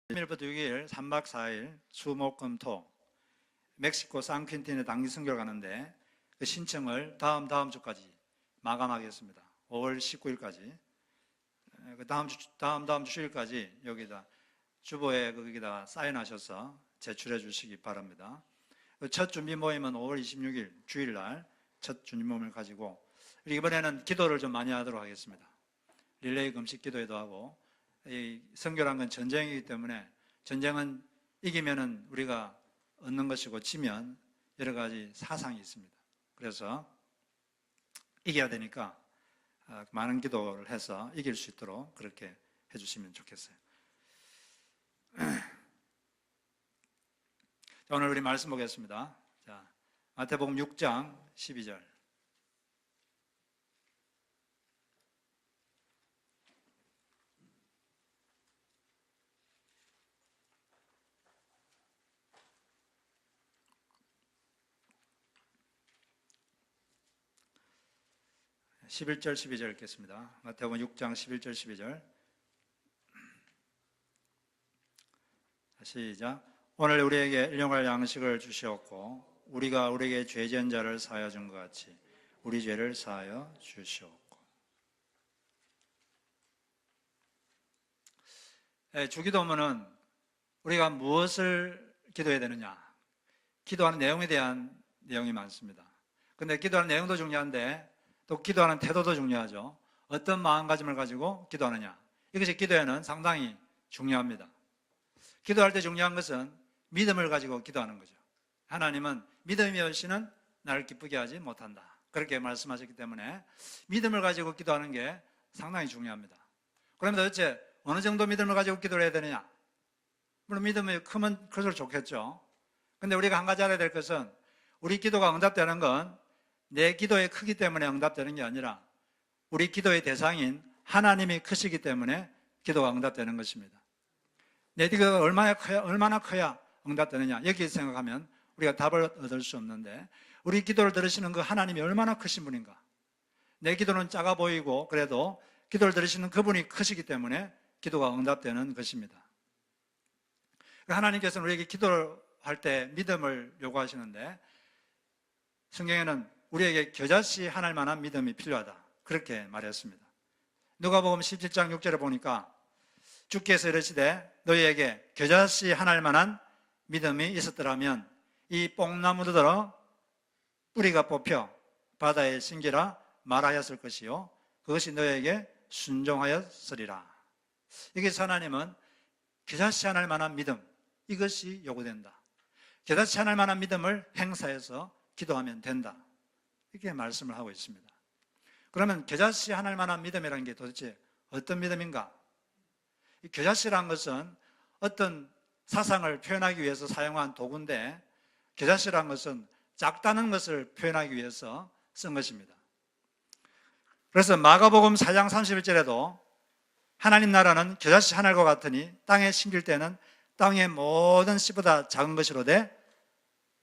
3일부터 6일 3박 4일 수목금토 멕시코 산퀸틴에 단기 선교를 가는데 그 신청을 다음 주까지 마감하겠습니다. 5월 19일까지 그 다음 주 주일까지 여기다 주보에 거기다가 사인하셔서 제출해 주시기 바랍니다. 첫 준비 모임은 5월 26일 주일날 첫 준비 모임을 가지고 이번에는 기도를 좀 많이 하도록 하겠습니다. 릴레이 금식 기도회도 하고, 이 선교란 건 전쟁이기 때문에 전쟁은 이기면은 우리가 얻는 것이고 지면 여러 가지 사상이 있습니다. 그래서 이겨야 되니까 많은 기도를 해서 이길 수 있도록 그렇게 해주시면 좋겠어요. 자, 오늘 우리 말씀 보겠습니다. 자, 마태복음 6장 12절. 11절 12절 읽겠습니다. 마태복음 6장 11절 12절. 시작. 오늘 우리에게 일용할 양식을 주시옵고 우리가 우리에게 죄 지은 자를 사하여 준 것 같이 우리 죄를 사하여 주시옵고. 주기도문은 우리가 무엇을 기도해야 되느냐, 기도하는 내용에 대한 내용이 많습니다. 근데 기도하는 내용도 중요한데 또 기도하는 태도도 중요하죠. 어떤 마음가짐을 가지고 기도하느냐, 이것이 기도에는 상당히 중요합니다. 기도할 때 중요한 것은 믿음을 가지고 기도하는 거죠. 하나님은 믿음이 없이는 나를 기쁘게 하지 못한다, 그렇게 말씀하셨기 때문에 믿음을 가지고 기도하는 게 상당히 중요합니다. 그러면 도대체 어느 정도 믿음을 가지고 기도를 해야 되느냐? 물론 믿음이 크면 클수록 좋겠죠. 근데 우리가 한 가지 알아야 될 것은 우리 기도가 응답되는 건 내 기도의 크기 때문에 응답되는 게 아니라 우리 기도의 대상인 하나님이 크시기 때문에 기도가 응답되는 것입니다. 내 기도가 얼마나 커야 응답되느냐, 여기 생각하면 우리가 답을 얻을 수 없는데, 우리 기도를 들으시는 그 하나님이 얼마나 크신 분인가. 내 기도는 작아 보이고 그래도 기도를 들으시는 그분이 크시기 때문에 기도가 응답되는 것입니다. 하나님께서는 우리에게 기도를 할 때 믿음을 요구하시는데, 성경에는 우리에게 겨자씨 하나일 만한 믿음이 필요하다, 그렇게 말했습니다. 누가복음 17장 6절에 보니까 주께서 이르시되 너희에게 겨자씨 하나일 만한 믿음이 있었더라면 이 뽕나무들어 뿌리가 뽑혀 바다에 심기라 말하였을 것이요 그것이 너희에게 순종하였으리라. 여기서 하나님은 겨자씨 하나일 만한 믿음, 이것이 요구된다. 겨자씨 하나일 만한 믿음을 행사해서 기도하면 된다, 이렇게 말씀을 하고 있습니다. 그러면 겨자씨 하나일 만한 믿음이라는 게 도대체 어떤 믿음인가? 이 겨자씨라는 것은 어떤 사상을 표현하기 위해서 사용한 도구인데, 겨자씨라는 것은 작다는 것을 표현하기 위해서 쓴 것입니다. 그래서 마가복음 4장 31절에도 하나님 나라는 겨자씨 하나일과 같으니 땅에 심길 때는 땅의 모든 씨보다 작은 것이로되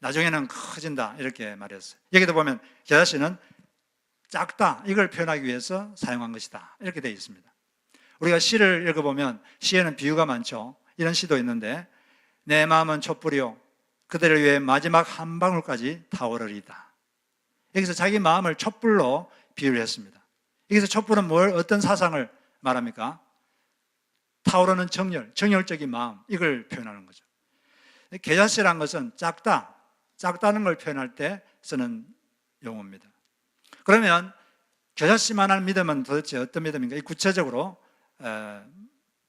나중에는 커진다, 이렇게 말했어요. 여기도 보면 겨자씨는 작다, 이걸 표현하기 위해서 사용한 것이다, 이렇게 되어 있습니다. 우리가 시를 읽어보면 시에는 비유가 많죠. 이런 시도 있는데, 내 마음은 촛불이요 그들을 위해 마지막 한 방울까지 타오르리다. 여기서 자기 마음을 촛불로 비유를 했습니다. 여기서 촛불은 어떤 사상을 말합니까? 타오르는 정열적인 마음, 이걸 표현하는 거죠. 겨자씨라는 것은 작다는 걸 표현할 때 쓰는 용어입니다. 그러면 겨자씨만한 믿음은 도대체 어떤 믿음인가? 구체적으로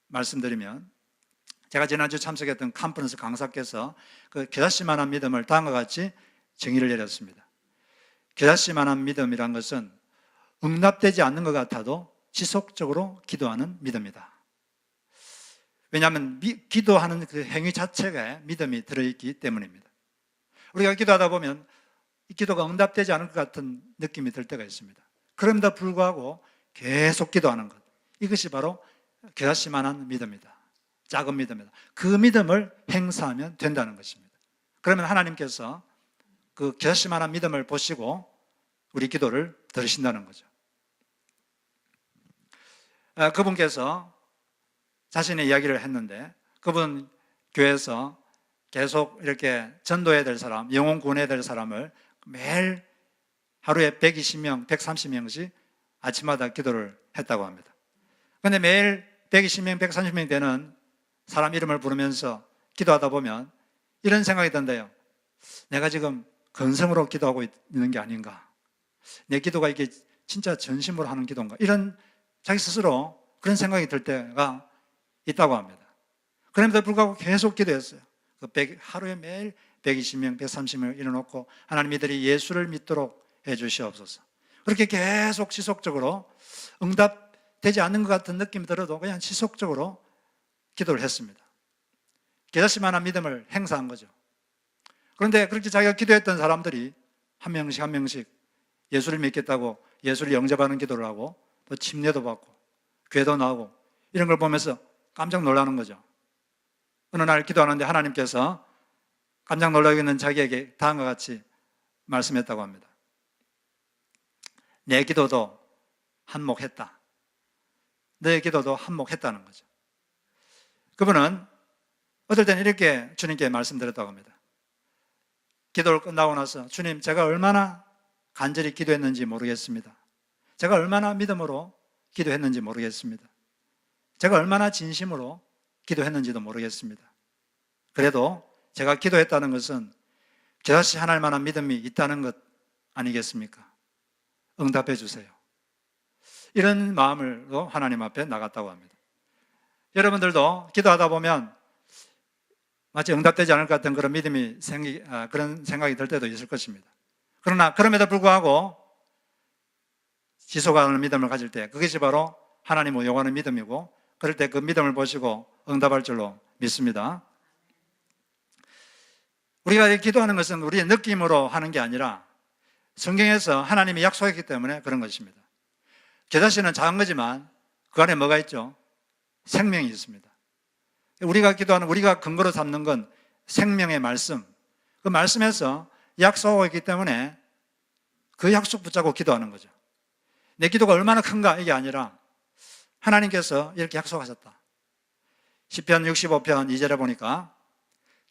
말씀드리면, 제가 지난주 참석했던 컨퍼런스 강사께서 그 겨자씨만한 믿음을 다음과 같이 정의를 내렸습니다. 겨자씨만한 믿음이란 것은 응답되지 않는 것 같아도 지속적으로 기도하는 믿음이다. 왜냐하면 기도하는 그 행위 자체가 믿음이 들어있기 때문입니다. 우리가 기도하다 보면 이 기도가 응답되지 않을 것 같은 느낌이 들 때가 있습니다. 그럼에도 불구하고 계속 기도하는 것, 이것이 바로 겨자씨만한 믿음이다, 작은 믿음이다. 그 믿음을 행사하면 된다는 것입니다. 그러면 하나님께서 그 겨자씨만한 믿음을 보시고 우리 기도를 들으신다는 거죠. 그분께서 자신의 이야기를 했는데, 그분 교회에서 계속 이렇게 전도해야 될 사람, 영혼 구원해야 될 사람을 매일 하루에 120명, 130명씩 아침마다 기도를 했다고 합니다. 그런데 매일 120명, 130명 되는 사람 이름을 부르면서 기도하다 보면 이런 생각이 든대요. 내가 지금 건성으로 기도하고 있는 게 아닌가? 내 기도가 이게 진짜 전심으로 하는 기도인가? 이런 자기 스스로 그런 생각이 들 때가 있다고 합니다. 그럼에도 불구하고 계속 기도했어요. 하루에 매일 120명, 130명을 일어놓고 하나님 이들이 예수를 믿도록 해 주시옵소서. 그렇게 계속 지속적으로 응답되지 않는 것 같은 느낌이 들어도 그냥 지속적으로 기도를 했습니다. 겨자씨만한 믿음을 행사한 거죠. 그런데 그렇게 자기가 기도했던 사람들이 한 명씩 한 명씩 예수를 믿겠다고 예수를 영접하는 기도를 하고 또 침례도 받고 교회도 나오고 이런 걸 보면서 깜짝 놀라는 거죠. 어느 날 기도하는데 하나님께서 깜짝 놀라게 있는 자기에게 다음과 같이 말씀했다고 합니다. 내 기도도 한몫했다. 너의 기도도 한몫했다는 거죠. 그분은 어떨 때는 이렇게 주님께 말씀드렸다고 합니다. 기도를 끝나고 나서 주님, 제가 얼마나 간절히 기도했는지 모르겠습니다. 제가 얼마나 믿음으로 기도했는지 모르겠습니다. 제가 얼마나 진심으로 기도했는지도 모르겠습니다. 그래도 제가 기도했다는 것은 겨자씨 하나님 만한 믿음이 있다는 것 아니겠습니까? 응답해 주세요. 이런 마음으로 하나님 앞에 나갔다고 합니다. 여러분들도 기도하다 보면 마치 응답되지 않을 것 같은 그런 믿음이 그런 생각이 들 때도 있을 것입니다. 그러나 그럼에도 불구하고 지속하는 믿음을 가질 때 그것이 바로 하나님을 요구하는 믿음이고 그럴 때 그 믿음을 보시고 응답할 줄로 믿습니다. 우리가 기도하는 것은 우리의 느낌으로 하는 게 아니라 성경에서 하나님이 약속했기 때문에 그런 것입니다. 겨자씨는 작은 거지만 그 안에 뭐가 있죠? 생명이 있습니다. 우리가 기도하는, 우리가 근거로 삼는 건 생명의 말씀, 그 말씀에서 약속하고 있기 때문에 그 약속 붙잡고 기도하는 거죠. 내 기도가 얼마나 큰가 이게 아니라 하나님께서 이렇게 약속하셨다. 시편 65편 2절에 보니까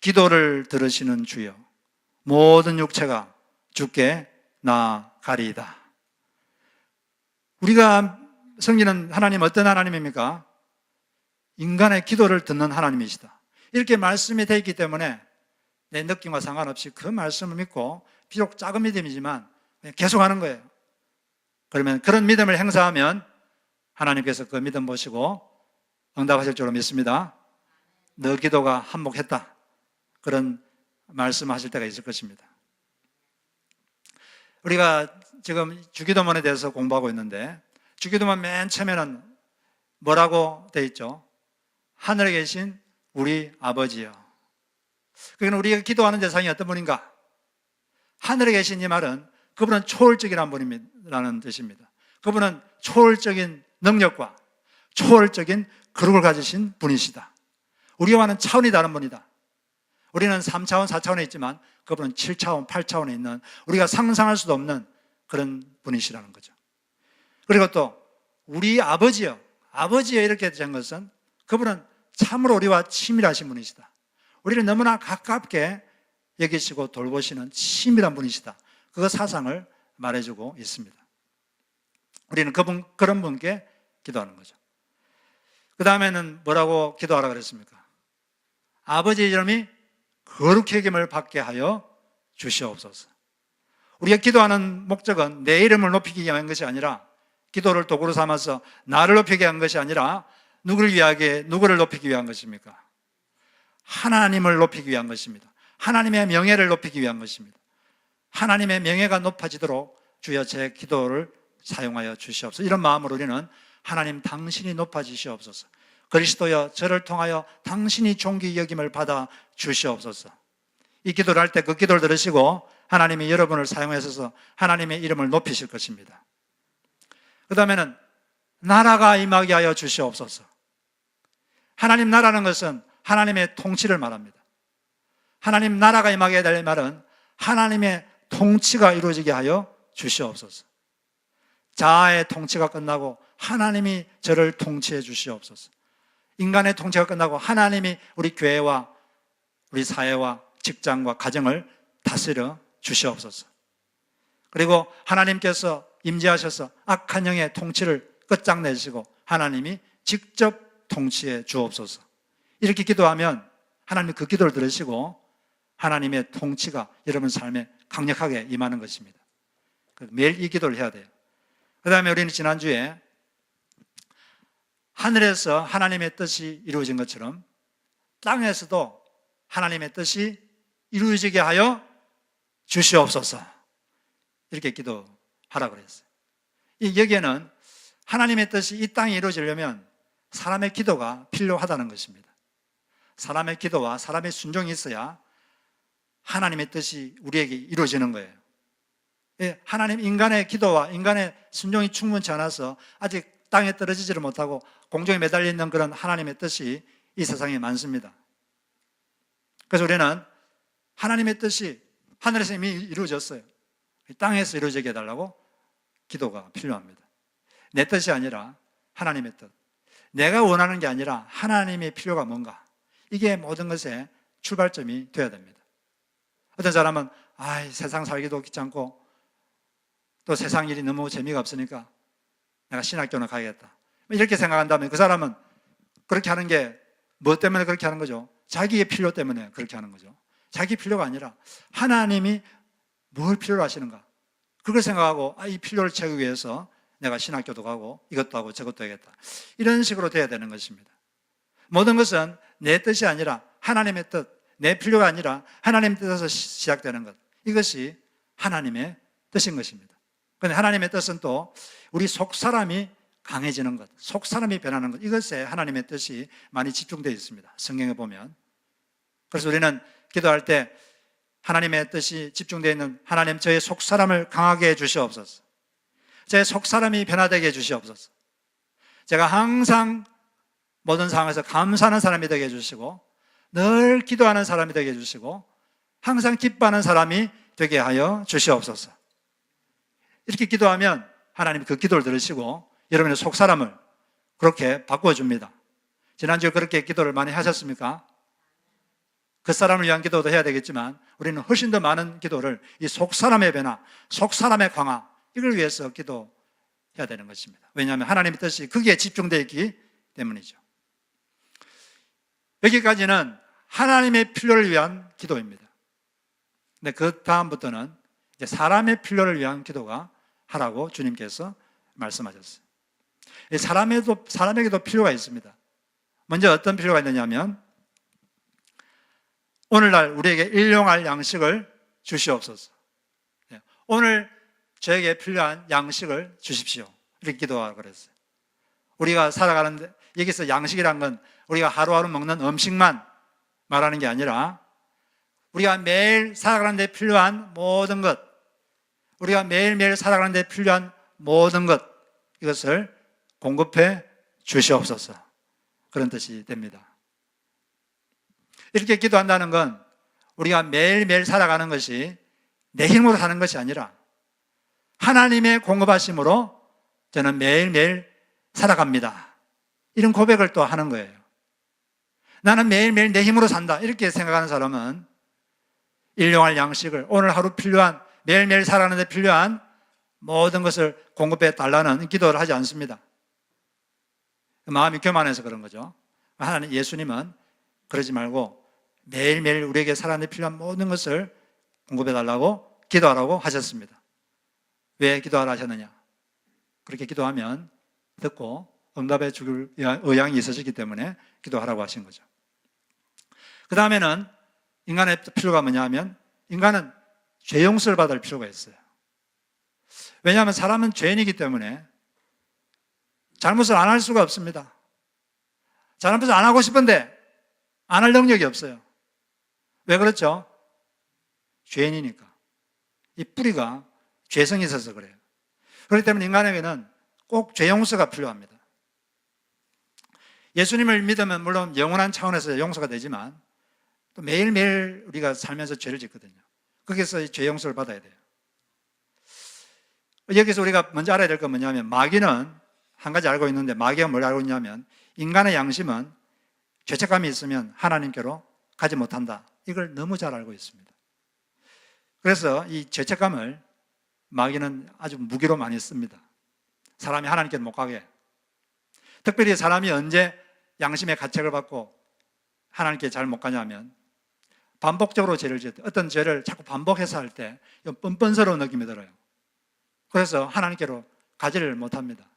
기도를 들으시는 주여 모든 육체가 주께 나아가리이다. 우리가 섬기는 하나님 어떤 하나님입니까? 인간의 기도를 듣는 하나님이시다. 이렇게 말씀이 되어 있기 때문에 내 느낌과 상관없이 그 말씀을 믿고 비록 작은 믿음이지만 계속하는 거예요. 그러면 그런 믿음을 행사하면 하나님께서 그 믿음 보시고 응답하실 줄로 믿습니다. 너 기도가 한몫했다. 그런 말씀하실 때가 있을 것입니다. 우리가 지금 주기도문에 대해서 공부하고 있는데 주기도문 맨 처음에는 뭐라고 되어 있죠? 하늘에 계신 우리 아버지요. 그러니까 우리가 기도하는 대상이 어떤 분인가? 하늘에 계신 이 말은 그분은 초월적이라는 분이라는 뜻입니다. 그분은 초월적인 능력과 초월적인 그룹을 가지신 분이시다. 우리와는 차원이 다른 분이다. 우리는 3차원, 4차원에 있지만 그분은 7차원, 8차원에 있는 우리가 상상할 수도 없는 그런 분이시라는 거죠. 그리고 또 우리 아버지요. 아버지요 이렇게 된 것은 그분은 참으로 우리와 친밀하신 분이시다. 우리를 너무나 가깝게 여기시고 돌보시는 친밀한 분이시다. 그 사상을 말해주고 있습니다. 우리는 그런 분께 기도하는 거죠. 그 다음에는 뭐라고 기도하라 그랬습니까? 아버지의 이름이 거룩히 여김을 받게 하여 주시옵소서. 우리가 기도하는 목적은 내 이름을 높이기 위한 것이 아니라 기도를 도구로 삼아서 나를 높이기 위한 것이 아니라 누구를 높이기 위한 것입니까? 하나님을 높이기 위한 것입니다. 하나님의 명예를 높이기 위한 것입니다. 하나님의 명예가 높아지도록 주여 제 기도를 사용하여 주시옵소서. 이런 마음으로 우리는 하나님 당신이 높아지시옵소서. 그리스도여 저를 통하여 당신이 존귀 여김을 받아 주시옵소서. 이 기도를 할 때 그 기도를 들으시고 하나님이 여러분을 사용하셔서 하나님의 이름을 높이실 것입니다. 그 다음에는 나라가 임하게 하여 주시옵소서. 하나님 나라는 것은 하나님의 통치를 말합니다. 하나님 나라가 임하게 될 말은 하나님의 통치가 이루어지게 하여 주시옵소서. 자아의 통치가 끝나고 하나님이 저를 통치해 주시옵소서. 인간의 통치가 끝나고 하나님이 우리 교회와 우리 사회와 직장과 가정을 다스려 주시옵소서. 그리고 하나님께서 임재하셔서 악한 영의 통치를 끝장내시고 하나님이 직접 통치해 주옵소서. 이렇게 기도하면 하나님이 그 기도를 들으시고 하나님의 통치가 여러분 삶에 강력하게 임하는 것입니다. 매일 이 기도를 해야 돼요. 그 다음에 우리는 지난주에 하늘에서 하나님의 뜻이 이루어진 것처럼 땅에서도 하나님의 뜻이 이루어지게 하여 주시옵소서. 이렇게 기도하라고 그랬어요. 여기에는 하나님의 뜻이 이 땅에 이루어지려면 사람의 기도가 필요하다는 것입니다. 사람의 기도와 사람의 순종이 있어야 하나님의 뜻이 우리에게 이루어지는 거예요. 하나님, 인간의 기도와 인간의 순종이 충분치 않아서 아직 땅에 떨어지지를 못하고 공중에 매달려 있는 그런 하나님의 뜻이 이 세상에 많습니다. 그래서 우리는 하나님의 뜻이 하늘에서 이미 이루어졌어요. 땅에서 이루어지게 해달라고 기도가 필요합니다. 내 뜻이 아니라 하나님의 뜻. 내가 원하는 게 아니라 하나님의 필요가 뭔가. 이게 모든 것의 출발점이 되어야 됩니다. 어떤 사람은 세상 살기도 귀찮고 또 세상 일이 너무 재미가 없으니까 내가 신학교는 가야겠다, 이렇게 생각한다면 그 사람은 그렇게 하는 게 뭐 때문에 그렇게 하는 거죠? 자기의 필요 때문에 그렇게 하는 거죠. 자기 필요가 아니라 하나님이 뭘 필요로 하시는가, 그걸 생각하고 이 필요를 채우기 위해서 내가 신학교도 가고 이것도 하고 저것도 해야겠다, 이런 식으로 돼야 되는 것입니다. 모든 것은 내 뜻이 아니라 하나님의 뜻, 내 필요가 아니라 하나님의 뜻에서 시작되는 것, 이것이 하나님의 뜻인 것입니다. 그런데 하나님의 뜻은 또 우리 속사람이 강해지는 것, 속사람이 변하는 것, 이것에 하나님의 뜻이 많이 집중되어 있습니다. 성경에 보면. 그래서 우리는 기도할 때 하나님의 뜻이 집중되어 있는 하나님, 저의 속사람을 강하게 해 주시옵소서. 제 속사람이 변화되게 해 주시옵소서. 제가 항상 모든 상황에서 감사하는 사람이 되게 해주시고 늘 기도하는 사람이 되게 해주시고 항상 기뻐하는 사람이 되게 하여 주시옵소서. 이렇게 기도하면 하나님이 그 기도를 들으시고 여러분의 속사람을 그렇게 바꿔줍니다. 지난주에 그렇게 기도를 많이 하셨습니까? 그 사람을 위한 기도도 해야 되겠지만 우리는 훨씬 더 많은 기도를 이 속사람의 변화, 속사람의 강화, 이걸 위해서 기도해야 되는 것입니다. 왜냐하면 하나님의 뜻이 거기에 집중되어 있기 때문이죠. 여기까지는 하나님의 필요를 위한 기도입니다. 근데 그 다음부터는 이제 사람의 필요를 위한 기도가 하라고 주님께서 말씀하셨어요. 사람에게도 필요가 있습니다. 먼저 어떤 필요가 있느냐면 오늘날 우리에게 일용할 양식을 주시옵소서. 오늘 저에게 필요한 양식을 주십시오, 이렇게 기도하라고 그랬어요. 우리가 살아가는데 여기서 양식이란 건 우리가 하루하루 먹는 음식만 말하는 게 아니라 우리가 매일 살아가는 데 필요한 모든 것, 우리가 매일매일 살아가는 데 필요한 모든 것, 이것을 공급해 주시옵소서, 그런 뜻이 됩니다. 이렇게 기도한다는 건 우리가 매일매일 살아가는 것이 내 힘으로 사는 것이 아니라 하나님의 공급하심으로 저는 매일매일 살아갑니다, 이런 고백을 또 하는 거예요. 나는 매일매일 내 힘으로 산다, 이렇게 생각하는 사람은 일용할 양식을, 오늘 하루 필요한, 매일매일 살아가는 데 필요한 모든 것을 공급해 달라는 기도를 하지 않습니다. 마음이 교만해서 그런 거죠. 하나님, 예수님은 그러지 말고 매일매일 우리에게 살아가는 데 필요한 모든 것을 공급해 달라고 기도하라고 하셨습니다. 왜 기도하라 하셨느냐? 그렇게 기도하면 듣고 응답해 줄 의향이 있으시기 때문에 기도하라고 하신 거죠. 그 다음에는 인간의 필요가 뭐냐 하면 인간은 죄 용서를 받을 필요가 있어요. 왜냐하면 사람은 죄인이기 때문에 잘못을 안 할 수가 없습니다. 잘못을 안 하고 싶은데 안 할 능력이 없어요. 왜 그렇죠? 죄인이니까. 이 뿌리가 죄성이 있어서 그래요. 그렇기 때문에 인간에게는 꼭 죄 용서가 필요합니다. 예수님을 믿으면 물론 영원한 차원에서 용서가 되지만 또 매일매일 우리가 살면서 죄를 짓거든요. 거기서 죄 용서를 받아야 돼요. 여기서 우리가 먼저 알아야 될 건 뭐냐면 마귀는 한 가지 알고 있는데, 마귀가 뭘 알고 있냐면 인간의 양심은 죄책감이 있으면 하나님께로 가지 못한다. 이걸 너무 잘 알고 있습니다. 그래서 이 죄책감을 마귀는 아주 무기로 많이 씁니다. 사람이 하나님께 못 가게. 특별히 사람이 언제 양심의 가책을 받고 하나님께 잘 못 가냐면 반복적으로 죄를 지을 때, 어떤 죄를 자꾸 반복해서 할 때 뻔뻔스러운 느낌이 들어요. 그래서 하나님께로 가지를 못합니다.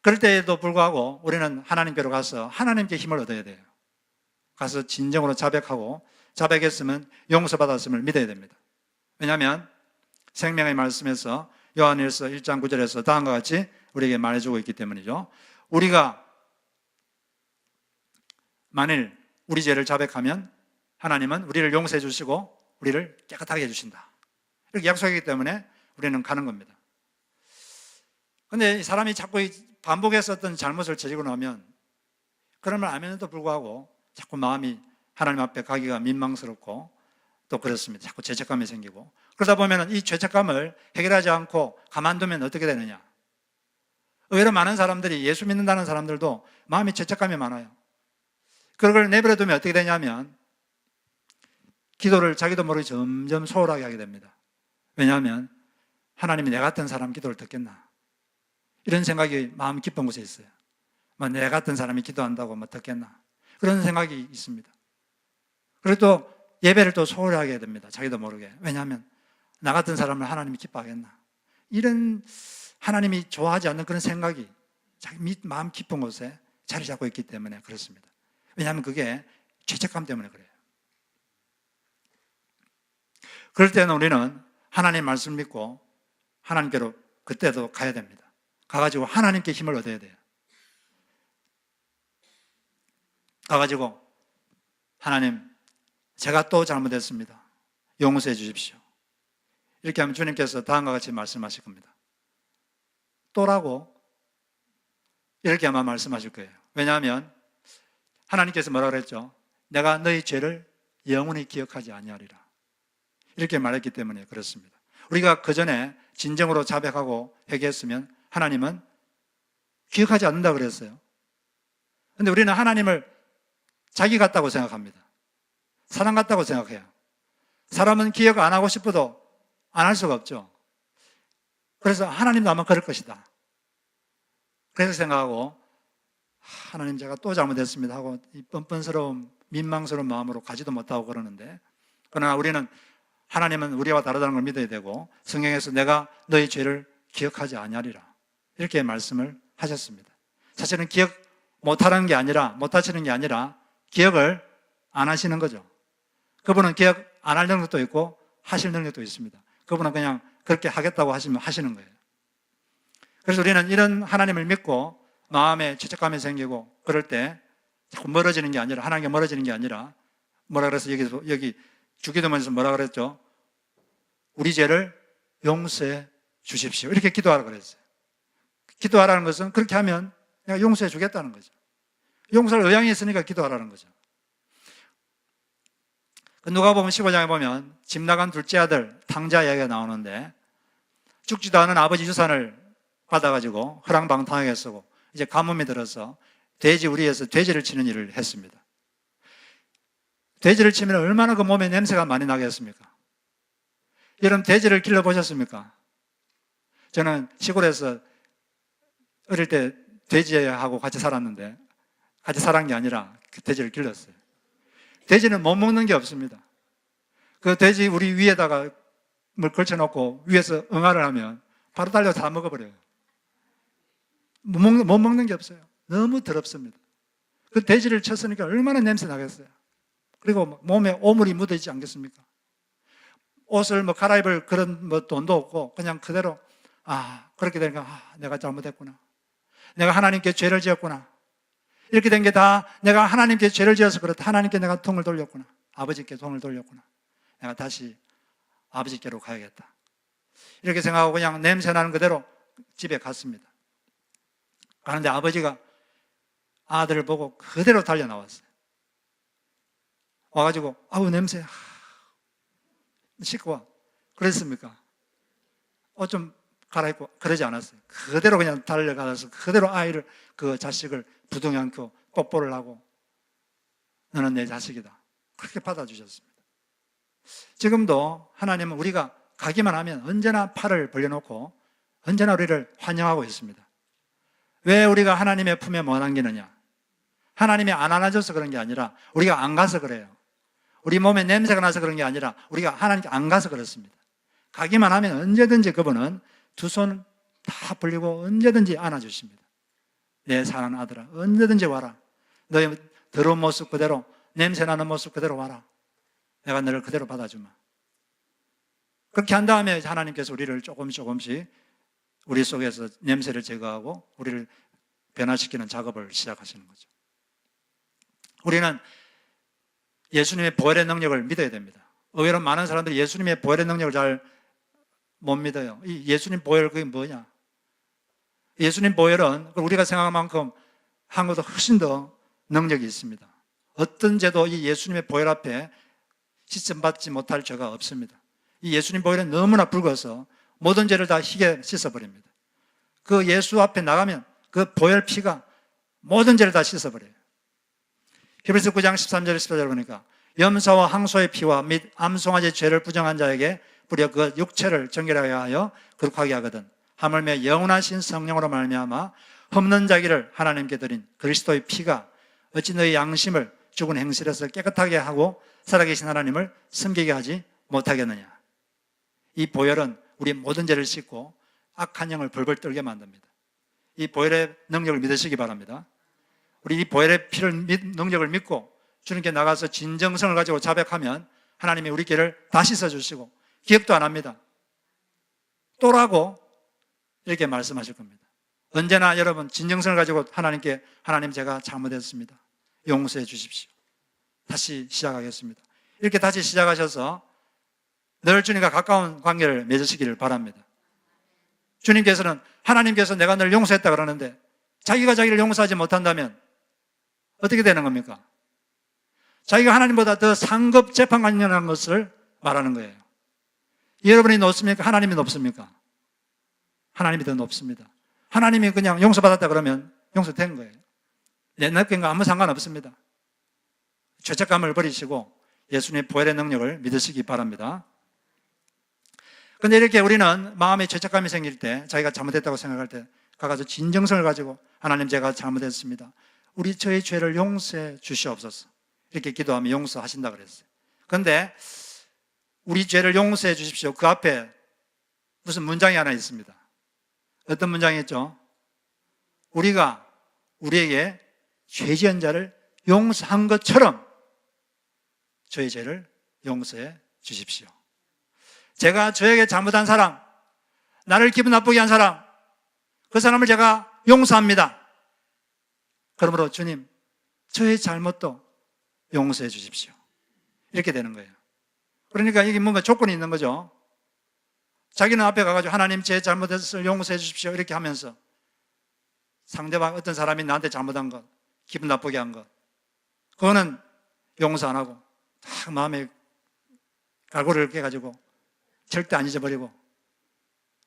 그럴 때에도 불구하고 우리는 하나님께로 가서 하나님께 힘을 얻어야 돼요. 가서 진정으로 자백하고, 자백했으면 용서받았음을 믿어야 됩니다. 왜냐하면 생명의 말씀에서 요한일서 1장 9절에서 다음과 같이 우리에게 말해주고 있기 때문이죠. 우리가 만일 우리 죄를 자백하면 하나님은 우리를 용서해 주시고 우리를 깨끗하게 해주신다. 이렇게 약속하기 때문에 우리는 가는 겁니다. 그런데 사람이 자꾸 반복해서 어떤 잘못을 저지르고 나면, 그러면 알면서도 불구하고 자꾸 마음이 하나님 앞에 가기가 민망스럽고 또 그렇습니다. 자꾸 죄책감이 생기고, 그러다 보면 이 죄책감을 해결하지 않고 가만두면 어떻게 되느냐. 의외로 많은 사람들이, 예수 믿는다는 사람들도 마음이 죄책감이 많아요. 그걸 내버려 두면 어떻게 되냐면 기도를 자기도 모르게 점점 소홀하게 하게 됩니다. 왜냐하면 하나님이 내 같은 사람 기도를 듣겠나, 이런 생각이 마음 깊은 곳에 있어요. 내 같은 사람이 기도한다고 듣겠나, 그런 생각이 있습니다. 그리고 또 예배를 또 소홀히 하게 됩니다. 자기도 모르게. 왜냐하면 나 같은 사람을 하나님이 기뻐하겠나, 이런 하나님이 좋아하지 않는 그런 생각이 자기 마음 깊은 곳에 자리 잡고 있기 때문에 그렇습니다. 왜냐하면 그게 죄책감 때문에 그래요. 그럴 때는 우리는 하나님 말씀 믿고 하나님께로 그때도 가야 됩니다. 가가지고 하나님께 힘을 얻어야 돼요. 가가지고 하나님, 제가 또 잘못했습니다. 용서해 주십시오. 이렇게 하면 주님께서 다음과 같이 말씀하실 겁니다. 또라고 이렇게 아마 말씀하실 거예요. 왜냐하면 하나님께서 뭐라 그랬죠? 내가 너희 죄를 영원히 기억하지 아니하리라, 이렇게 말했기 때문에 그렇습니다. 우리가 그 전에 진정으로 자백하고 회개했으면 하나님은 기억하지 않는다 그랬어요. 그런데 우리는 하나님을 자기 같다고 생각합니다. 사람 같다고 생각해요. 사람은 기억 안 하고 싶어도 안 할 수가 없죠. 그래서 하나님도 아마 그럴 것이다, 그래서 생각하고 하나님, 제가 또 잘못했습니다 하고 이 뻔뻔스러운 민망스러운 마음으로 가지도 못하고 그러는데, 그러나 우리는 하나님은 우리와 다르다는 걸 믿어야 되고, 성경에서 내가 너희 죄를 기억하지 아니하리라, 이렇게 말씀을 하셨습니다. 사실은 기억 못하는 게 아니라, 못하시는 게 아니라 기억을 안 하시는 거죠. 그분은 기억 안 할 능력도 있고 하실 능력도 있습니다. 그분은 그냥 그렇게 하겠다고 하시면 하시는 거예요. 그래서 우리는 이런 하나님을 믿고 마음에 죄책감이 생기고 그럴 때 자꾸 멀어지는 게 아니라, 하나님께 멀어지는 게 아니라, 뭐라 그래서 여기 주기도문에서 뭐라 그랬죠? 우리 죄를 용서해 주십시오, 이렇게 기도하라고 그랬어요. 기도하라는 것은 그렇게 하면 내가 용서해 주겠다는 거죠. 용서할 의향이 있으니까 기도하라는 거죠. 누가복음 15장에 보면 집 나간 둘째 아들 탕자 이야기가 나오는데, 죽지도 않은 아버지 유산을 받아가지고 허랑방탕하게 쓰고 이제 가뭄이 들어서 돼지 우리에서 돼지를 치는 일을 했습니다. 돼지를 치면 얼마나 그 몸에 냄새가 많이 나겠습니까? 여러분, 돼지를 길러보셨습니까? 저는 시골에서 어릴 때 돼지하고 같이 살았는데, 같이 살은 게 아니라 그 돼지를 길렀어요. 돼지는 못 먹는 게 없습니다. 그 돼지 우리 위에다가 뭘 걸쳐놓고 위에서 응아를 하면 바로 달려서 다 먹어버려요. 못 먹는 게 없어요. 너무 더럽습니다. 그 돼지를 쳤으니까 얼마나 냄새 나겠어요. 그리고 몸에 오물이 묻어있지 않겠습니까? 옷을 갈아입을 그런 돈도 없고 그냥 그대로, 그렇게 되니까 내가 잘못했구나, 내가 하나님께 죄를 지었구나, 이렇게 된 게 다 내가 하나님께 죄를 지어서 그렇다, 하나님께 내가 통을 돌렸구나, 아버지께 통을 돌렸구나, 내가 다시 아버지께로 가야겠다, 이렇게 생각하고 그냥 냄새 나는 그대로 집에 갔습니다. 가는데 아버지가 아들을 보고 그대로 달려 나왔어요. 와가지고 아우 냄새, 씻고 와. 그랬습니까? 좀 갈아입고 그러지 않았어요. 그대로 그냥 달려가서 그대로 아이를, 그 자식을 부둥 안고 뽀뽀를 하고 너는 내 자식이다. 그렇게 받아주셨습니다. 지금도 하나님은 우리가 가기만 하면 언제나 팔을 벌려놓고 언제나 우리를 환영하고 있습니다. 왜 우리가 하나님의 품에 못 안기느냐? 하나님이 안 안아줘서 그런 게 아니라 우리가 안 가서 그래요. 우리 몸에 냄새가 나서 그런 게 아니라 우리가 하나님께 안 가서 그렇습니다. 가기만 하면 언제든지 그분은 두 손 다 벌리고 언제든지 안아주십니다. 내 사랑하는 아들아, 언제든지 와라. 너의 더러운 모습 그대로, 냄새나는 모습 그대로 와라. 내가 너를 그대로 받아주마. 그렇게 한 다음에 하나님께서 우리를 조금씩 우리 속에서 냄새를 제거하고 우리를 변화시키는 작업을 시작하시는 거죠. 우리는 예수님의 보혈의 능력을 믿어야 됩니다. 의외로 많은 사람들이 예수님의 보혈의 능력을 잘 못 믿어요. 이 예수님 보혈, 그게 뭐냐? 예수님 보혈은 우리가 생각한 만큼 한 것보다 훨씬 더 능력이 있습니다. 어떤 죄도 이 예수님의 보혈 앞에 씻음받지 못할 죄가 없습니다. 이 예수님 보혈은 너무나 붉어서 모든 죄를 다 희게 씻어버립니다. 그 예수 앞에 나가면 그 보혈 피가 모든 죄를 다 씻어버려요. 히브리서 9장 13절 14절 보니까 염소와 항소의 피와 및 암송아지 죄를 부정한 자에게 뿌려 그 육체를 정결하게 하여 거룩하게 하거든 하물며 영원하신 성령으로 말미암아 흠없는 자기를 하나님께 드린 그리스도의 피가 어찌 너희 양심을 죽은 행실에서 깨끗하게 하고 살아계신 하나님을 섬기게 하지 못하겠느냐. 이 보혈은 우리 모든 죄를 씻고 악한 영을 벌벌 떨게 만듭니다. 이 보혈의 능력을 믿으시기 바랍니다. 우리 이 보혈의 능력을 믿고 주님께 나가서 진정성을 가지고 자백하면 하나님이 우리 죄를 다 씻어주시고 기억도 안 합니다. 또라고 이렇게 말씀하실 겁니다. 언제나 여러분 진정성을 가지고 하나님께 하나님 제가 잘못했습니다. 용서해 주십시오. 다시 시작하겠습니다. 이렇게 다시 시작하셔서 늘 주님과 가까운 관계를 맺으시기를 바랍니다. 주님께서는 하나님께서 내가 널 용서했다 그러는데 자기가 자기를 용서하지 못한다면 어떻게 되는 겁니까? 자기가 하나님보다 더 상급 재판관이라는 것을 말하는 거예요. 여러분이 높습니까? 하나님이 높습니까? 하나님이 더 높습니다. 하나님이 그냥 용서받았다 그러면 용서된 거예요. 내 느낌과 아무 상관없습니다. 죄책감을 버리시고 예수님의 보혈의 능력을 믿으시기 바랍니다. 그런데 이렇게 우리는 마음에 죄책감이 생길 때, 자기가 잘못했다고 생각할 때 가서 진정성을 가지고 하나님 제가 잘못했습니다. 우리 저의 죄를 용서해 주시옵소서. 이렇게 기도하면 용서하신다 그랬어요. 그런데 우리 죄를 용서해 주십시오. 그 앞에 무슨 문장이 하나 있습니다. 어떤 문장이 있죠? 우리가 우리에게 죄 지은 자를 용서한 것처럼 저의 죄를 용서해 주십시오. 제가 저에게 잘못한 사람, 나를 기분 나쁘게 한 사람, 그 사람을 제가 용서합니다. 그러므로 주님, 저의 잘못도 용서해 주십시오. 이렇게 되는 거예요. 그러니까 이게 뭔가 조건이 있는 거죠. 자기는 앞에 가가지고 하나님 제 잘못을 용서해 주십시오 이렇게 하면서 상대방 어떤 사람이 나한테 잘못한 것, 기분 나쁘게 한 것, 그거는 용서 안 하고 다 마음에 갈고리를 깨가지고 절대 안 잊어버리고,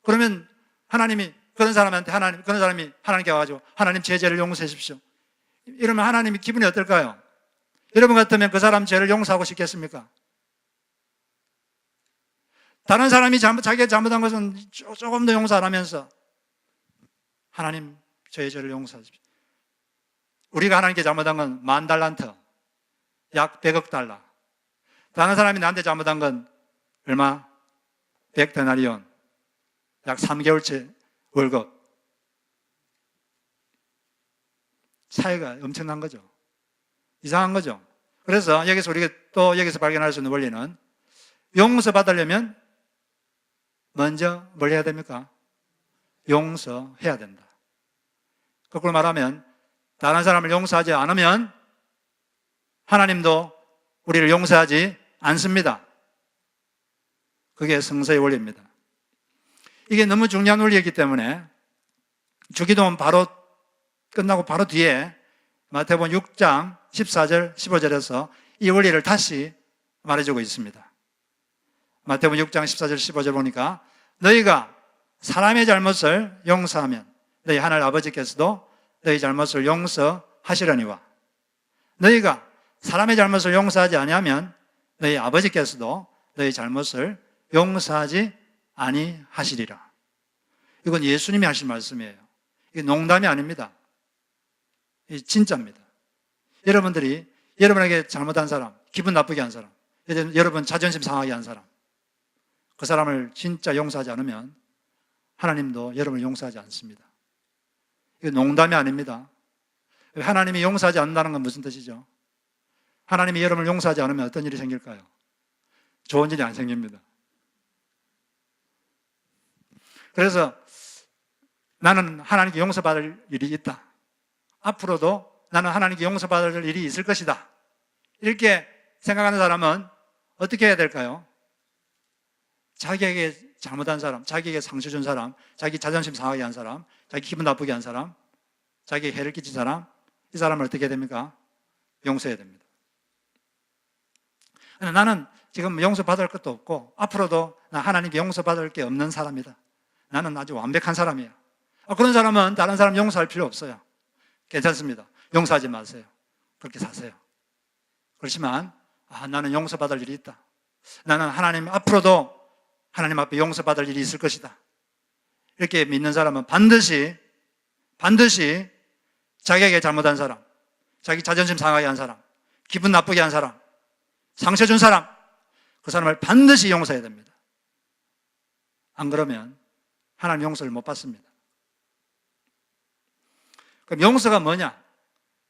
그러면 하나님이 그런 사람한테 그런 사람이 하나님께 와가지고 하나님 제 죄를 용서해 주십시오 이러면 하나님이 기분이 어떨까요? 여러분 같으면 그 사람 죄를 용서하고 싶겠습니까? 다른 사람이 자기가 잘못한 것은 조금 더 용서 안 하면서 하나님 저의 죄를 용서하십시오. 우리가 하나님께 잘못한 건 10,000달란트, 약 100억 달러. 다른 사람이 나한테 잘못한 건 얼마? 100데나리온, 약 3개월치 월급. 차이가 엄청난 거죠. 이상한 거죠. 그래서 여기서 우리가 또 여기서 발견할 수 있는 원리는 용서받으려면 먼저 뭘 해야 됩니까? 용서해야 된다. 거꾸로 말하면 다른 사람을 용서하지 않으면 하나님도 우리를 용서하지 않습니다. 그게 성서의 원리입니다. 이게 너무 중요한 원리이기 때문에 주기도문 바로 끝나고 바로 뒤에 마태복음 6장 14절 15절에서 이 원리를 다시 말해주고 있습니다. 마태복음 6장 14절 15절 보니까 너희가 사람의 잘못을 용서하면 너희 하늘 아버지께서도 너희 잘못을 용서하시려니와 너희가 사람의 잘못을 용서하지 아니하면 너희 아버지께서도 너희 잘못을 용서하지 아니하시리라. 이건 예수님이 하신 말씀이에요. 이게 농담이 아닙니다. 이 진짜입니다. 여러분들이 여러분에게 잘못한 사람, 기분 나쁘게 한 사람, 여러분 자존심 상하게 한 사람, 그 사람을 진짜 용서하지 않으면 하나님도 여러분을 용서하지 않습니다. 이거 농담이 아닙니다. 하나님이 용서하지 않는다는 건 무슨 뜻이죠? 하나님이 여러분을 용서하지 않으면 어떤 일이 생길까요? 좋은 일이 안 생깁니다. 그래서 나는 하나님께 용서받을 일이 있다. 앞으로도 나는 하나님께 용서받을 일이 있을 것이다. 이렇게 생각하는 사람은 어떻게 해야 될까요? 자기에게 잘못한 사람, 자기에게 상처 준 사람, 자기 자존심 상하게 한 사람, 자기 기분 나쁘게 한 사람, 자기에게 해를 끼친 사람, 이 사람을 어떻게 해야 됩니까? 용서해야 됩니다. 나는 지금 용서받을 것도 없고 앞으로도 나 하나님께 용서받을 게 없는 사람이다. 나는 아주 완벽한 사람이야. 그런 사람은 다른 사람 용서할 필요 없어요. 괜찮습니다. 용서하지 마세요. 그렇게 사세요. 그렇지만 나는 용서받을 일이 있다. 나는 하나님 앞으로도 하나님 앞에 용서받을 일이 있을 것이다. 이렇게 믿는 사람은 반드시 자기에게 잘못한 사람, 자기 자존심 상하게 한 사람, 기분 나쁘게 한 사람, 상처 준 사람, 그 사람을 반드시 용서해야 됩니다. 안 그러면 하나님 용서를 못 받습니다. 그럼 용서가 뭐냐?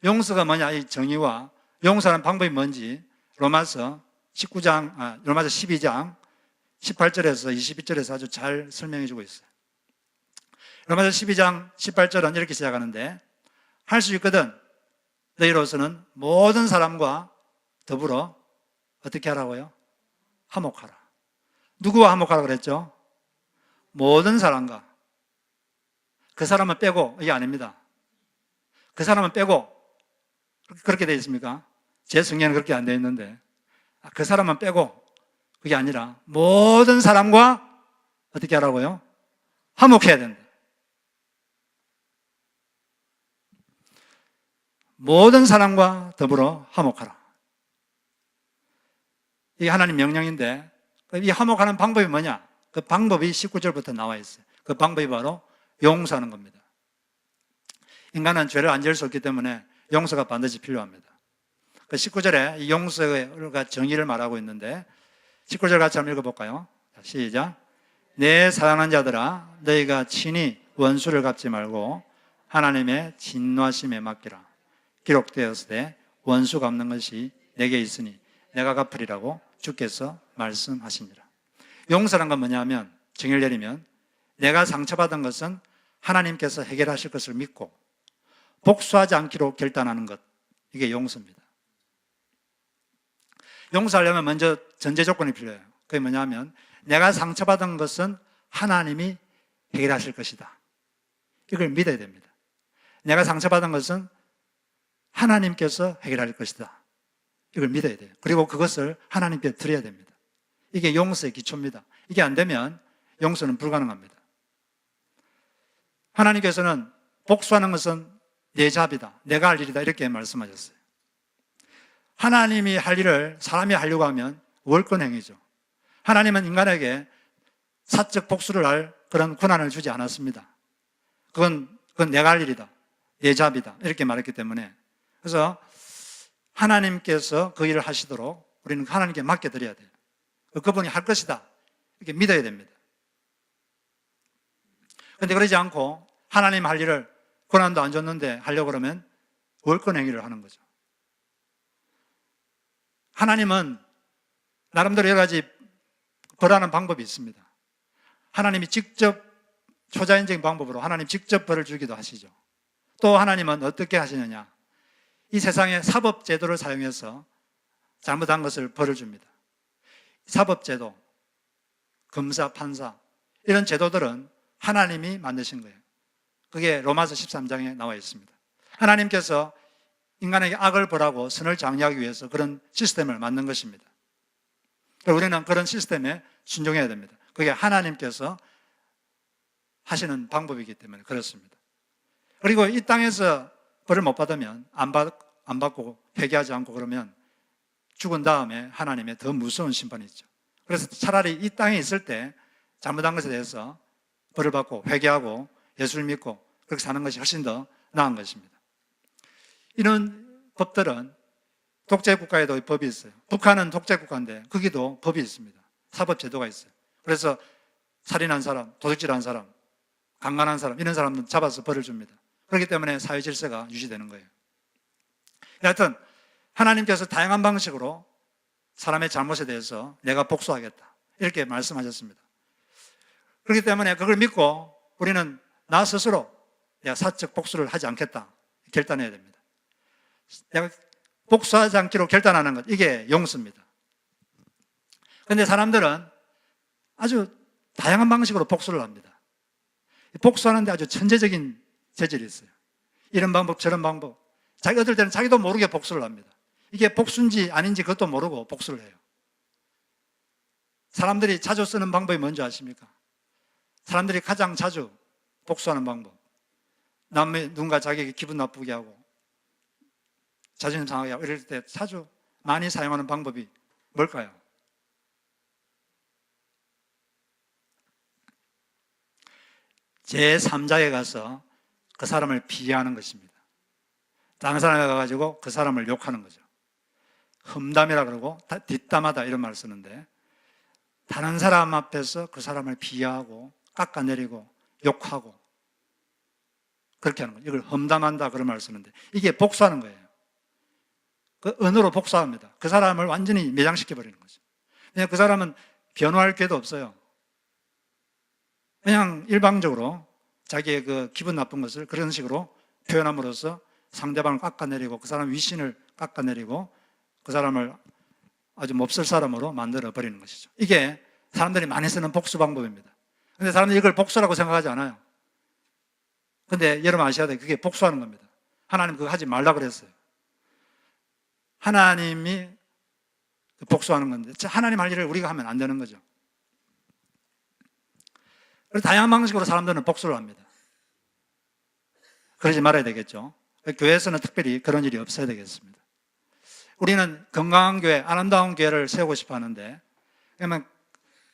이 정의와 용서하는 방법이 뭔지 로마서 12장 18절에서 22절에서 아주 잘 설명해 주고 있어요. 로마서 12장 18절은 이렇게 시작하는데 할 수 있거든 너희로서는 모든 사람과 더불어 어떻게 하라고요? 화목하라. 누구와 화목하라 그랬죠? 모든 사람과. 그 사람은 빼고 이게 아닙니다. 그 사람은 빼고 그렇게 되어 있습니까? 제 성경에는 그렇게 안 되어 있는데 그 사람은 빼고 그게 아니라 모든 사람과 어떻게 하라고요? 화목해야 된다. 모든 사람과 더불어 화목하라. 이게 하나님 명령인데 이 화목하는 방법이 뭐냐? 그 방법이 19절부터 나와 있어요. 그 방법이 바로 용서하는 겁니다. 인간은 죄를 안 지을 수 없기 때문에 용서가 반드시 필요합니다. 그 19절에 이 용서가 정의를 말하고 있는데 19절 같이 한번 읽어볼까요? 시작. 내 사랑하는 자들아 너희가 친히 원수를 갚지 말고 하나님의 진노하심에 맡기라. 기록되었으되 원수 갚는 것이 내게 있으니 내가 갚으리라고 주께서 말씀하시니라. 용서란 건 뭐냐면 정의를 내리면 내가 상처받은 것은 하나님께서 해결하실 것을 믿고 복수하지 않기로 결단하는 것, 이게 용서입니다. 용서하려면 먼저 전제 조건이 필요해요. 그게 뭐냐면 내가 상처받은 것은 하나님이 해결하실 것이다. 이걸 믿어야 됩니다. 내가 상처받은 것은 하나님께서 해결할 것이다. 이걸 믿어야 돼요. 그리고 그것을 하나님께 드려야 됩니다. 이게 용서의 기초입니다. 이게 안 되면 용서는 불가능합니다. 하나님께서는 복수하는 것은 내 잡이다, 내가 할 일이다 이렇게 말씀하셨어요. 하나님이 할 일을 사람이 하려고 하면 월권행위죠. 하나님은 인간에게 사적 복수를 할 그런 권한을 주지 않았습니다. 그건 내가 할 일이다, 내 잡이다 이렇게 말했기 때문에 그래서 하나님께서 그 일을 하시도록 우리는 하나님께 맡겨드려야 돼요. 그분이 할 것이다 이렇게 믿어야 됩니다. 그런데 그러지 않고 하나님 할 일을 권한도 안 줬는데 하려고 그러면 월권행위를 하는 거죠. 하나님은 나름대로 여러 가지 벌하는 방법이 있습니다. 하나님이 직접 초자연적인 방법으로 하나님 직접 벌을 주기도 하시죠. 또 하나님은 어떻게 하시느냐? 이 세상의 사법제도를 사용해서 잘못한 것을 벌을 줍니다. 사법제도, 검사, 판사 이런 제도들은 하나님이 만드신 거예요. 그게 로마서 13장에 나와 있습니다. 하나님께서 인간에게 악을 벌하고 선을 장려하기 위해서 그런 시스템을 만든 것입니다. 우리는 그런 시스템에 순종해야 됩니다. 그게 하나님께서 하시는 방법이기 때문에 그렇습니다. 그리고 이 땅에서 벌을 못 받으면 안 받고 회개하지 않고 그러면 죽은 다음에 하나님의 더 무서운 심판이 있죠. 그래서 차라리 이 땅에 있을 때 잘못한 것에 대해서 벌을 받고 회개하고 예수를 믿고 그렇게 사는 것이 훨씬 더 나은 것입니다. 이런 법들은 독재국가에도 법이 있어요. 북한은 독재국가인데 거기도 법이 있습니다. 사법제도가 있어요. 그래서 살인한 사람, 도둑질한 사람, 강간한 사람 이런 사람들 잡아서 벌을 줍니다. 그렇기 때문에 사회 질서가 유지되는 거예요. 여하튼 하나님께서 다양한 방식으로 사람의 잘못에 대해서 내가 복수하겠다 이렇게 말씀하셨습니다. 그렇기 때문에 그걸 믿고 우리는 나 스스로 내가 사적 복수를 하지 않겠다 결단해야 됩니다. 내가 복수하지 않기로 결단하는 것, 이게 용서입니다. 그런데 사람들은 아주 다양한 방식으로 복수를 합니다. 복수하는데 아주 천재적인 재질이 있어요. 이런 방법 저런 방법, 어떨 때는 자기도 모르게 복수를 합니다. 이게 복수인지 아닌지 그것도 모르고 복수를 해요. 사람들이 자주 쓰는 방법이 뭔지 아십니까? 사람들이 가장 자주 복수하는 방법, 누군가 자기에게 기분 나쁘게 하고 자존심 상하게 하고 이럴 때 자주 많이 사용하는 방법이 뭘까요? 제3자에 가서 그 사람을 비하하는 것입니다. 다른 사람에 가가지고 그 사람을 욕하는 거죠. 험담이라 그러고 뒷담하다 이런 말을 쓰는데, 다른 사람 앞에서 그 사람을 비하하고 깎아내리고 욕하고 그렇게 하는 거예요. 이걸 험담한다 그런 말을 쓰는데, 이게 복수하는 거예요. 그 언어로 복수합니다. 그 사람을 완전히 매장시켜버리는 거죠. 그냥 그 사람은 변호할 기회도 없어요. 그냥 일방적으로 자기의 그 기분 나쁜 것을 그런 식으로 표현함으로써 상대방을 깎아내리고 그 사람 위신을 깎아내리고 그 사람을 아주 몹쓸 사람으로 만들어 버리는 것이죠. 이게 사람들이 많이 쓰는 복수 방법입니다. 그런데 사람들이 이걸 복수라고 생각하지 않아요. 그런데 여러분 아셔야 돼요. 그게 복수하는 겁니다. 하나님 그거 하지 말라 그랬어요. 하나님이 복수하는 건데 하나님 할 일을 우리가 하면 안 되는 거죠. 그래서 다양한 방식으로 사람들은 복수를 합니다. 그러지 말아야 되겠죠. 교회에서는 특별히 그런 일이 없어야 되겠습니다. 우리는 건강한 교회, 아름다운 교회를 세우고 싶어 하는데, 그러면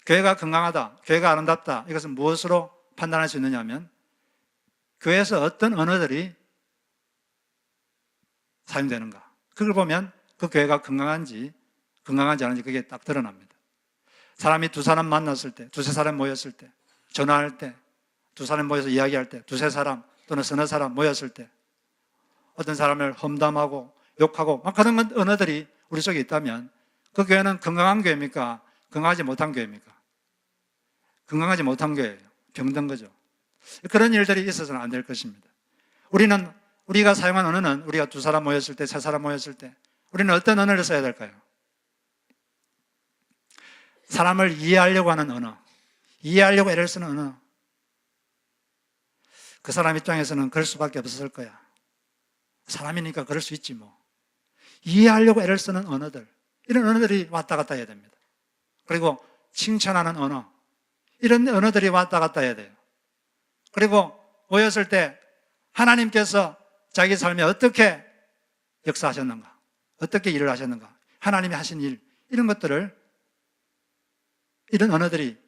교회가 건강하다, 교회가 아름답다, 이것은 무엇으로 판단할 수 있느냐 하면 교회에서 어떤 언어들이 사용되는가, 그걸 보면 그 교회가 건강한지 아닌지 그게 딱 드러납니다. 사람이 두 사람 만났을 때, 두세 사람 모였을 때, 전화할 때, 두 사람 모여서 이야기할 때, 두세 사람 또는 서너 사람 모였을 때 어떤 사람을 험담하고 욕하고 막 그런 언어들이 우리 속에 있다면 그 교회는 건강한 교회입니까? 건강하지 못한 교회입니까? 건강하지 못한 교회예요. 병든 거죠. 그런 일들이 있어서는 안 될 것입니다. 우리가 사용한 언어는 우리가 두 사람 모였을 때, 세 사람 모였을 때 우리는 어떤 언어를 써야 될까요? 사람을 이해하려고 하는 언어, 이해하려고 애를 쓰는 언어. 그 사람 입장에서는 그럴 수밖에 없었을 거야. 사람이니까 그럴 수 있지 뭐. 이해하려고 애를 쓰는 언어들, 이런 언어들이 왔다 갔다 해야 됩니다. 그리고 칭찬하는 언어, 이런 언어들이 왔다 갔다 해야 돼요. 그리고 모였을 때 하나님께서 자기 삶에 어떻게 역사하셨는가, 어떻게 일을 하셨는가, 하나님이 하신 일, 이런 것들을, 이런 언어들이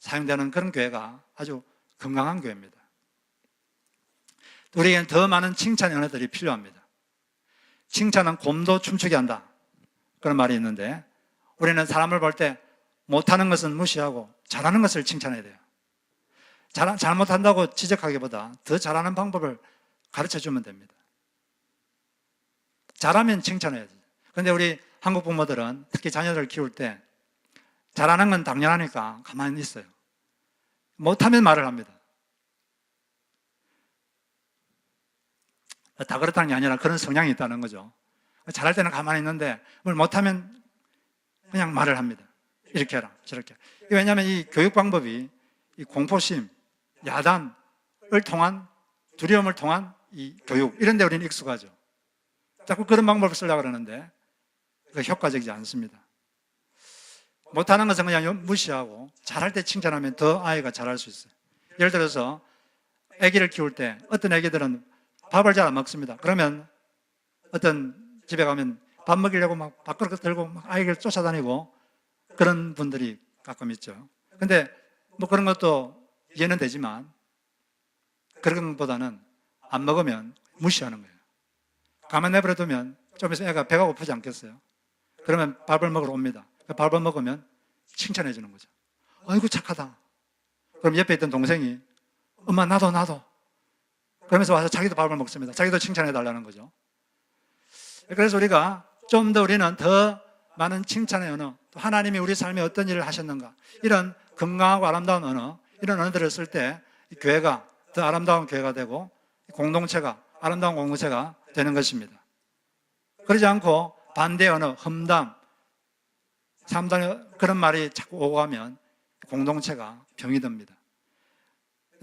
사용되는 그런 교회가 아주 건강한 교회입니다. 우리에게는 더 많은 칭찬의 언어들이 필요합니다. 칭찬은 곰도 춤추게 한다, 그런 말이 있는데, 우리는 사람을 볼 때 못하는 것은 무시하고 잘하는 것을 칭찬해야 돼요. 잘못한다고 지적하기보다 더 잘하는 방법을 가르쳐 주면 됩니다. 잘하면 칭찬해야지. 그런데 우리 한국 부모들은 특히 자녀들을 키울 때 잘하는 건 당연하니까 가만히 있어요. 못하면 말을 합니다. 다 그렇다는 게 아니라 그런 성향이 있다는 거죠. 잘할 때는 가만히 있는데 뭘 못하면 그냥 말을 합니다. 이렇게 해라, 저렇게. 왜냐하면 이 교육 방법이 이 공포심, 야단을 통한, 두려움을 통한 이 교육, 이런 데 우리는 익숙하죠. 자꾸 그런 방법을 쓰려고 그러는데 그 효과적이지 않습니다. 못하는 것은 그냥 무시하고 잘할 때 칭찬하면 더 아이가 잘할 수 있어요. 예를 들어서 아기를 키울 때 어떤 아기들은 밥을 잘 안 먹습니다. 그러면 어떤 집에 가면 밥 먹이려고 막 밥그릇 들고 막 아이를 쫓아다니고 그런 분들이 가끔 있죠. 근데 뭐 그런 것도 이해는 되지만 그런 것보다는 안 먹으면 무시하는 거예요. 가만 내버려 두면 좀 있으면 애가 배가 고프지 않겠어요? 그러면 밥을 먹으러 옵니다. 밥을 먹으면 칭찬해 주는 거죠. 아이고 착하다. 그럼 옆에 있던 동생이 엄마 나도 그러면서 와서 자기도 밥을 먹습니다. 자기도 칭찬해 달라는 거죠. 그래서 우리가 좀 더 우리는 더 많은 칭찬의 언어, 또 하나님이 우리 삶에 어떤 일을 하셨는가, 이런 건강하고 아름다운 언어, 이런 언어들을 쓸 때 교회가 더 아름다운 교회가 되고 공동체가 아름다운 공동체가 되는 것입니다. 그러지 않고 반대 언어, 험담, 그런 말이 자꾸 오고 가면 공동체가 병이 듭니다.